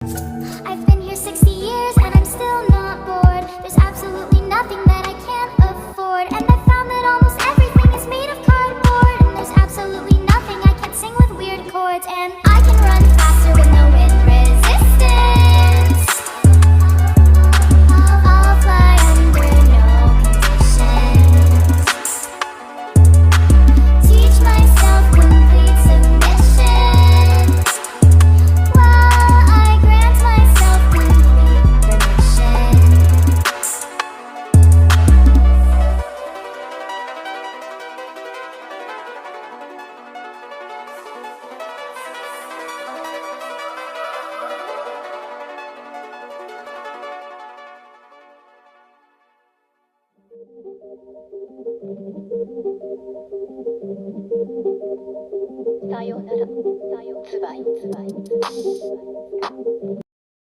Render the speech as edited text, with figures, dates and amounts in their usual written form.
I've been here 60 years and I'm still not bored. There's absolutely nothing that I can't afford. And I found that almost everything is made of cardboard. And there's absolutely nothing I can't sing with weird chords. And I can run faster with no wind resistance. I'll fly under no conditions. Teach myself complete submission while I grant myself complete permission. Sayonara. Sayonara.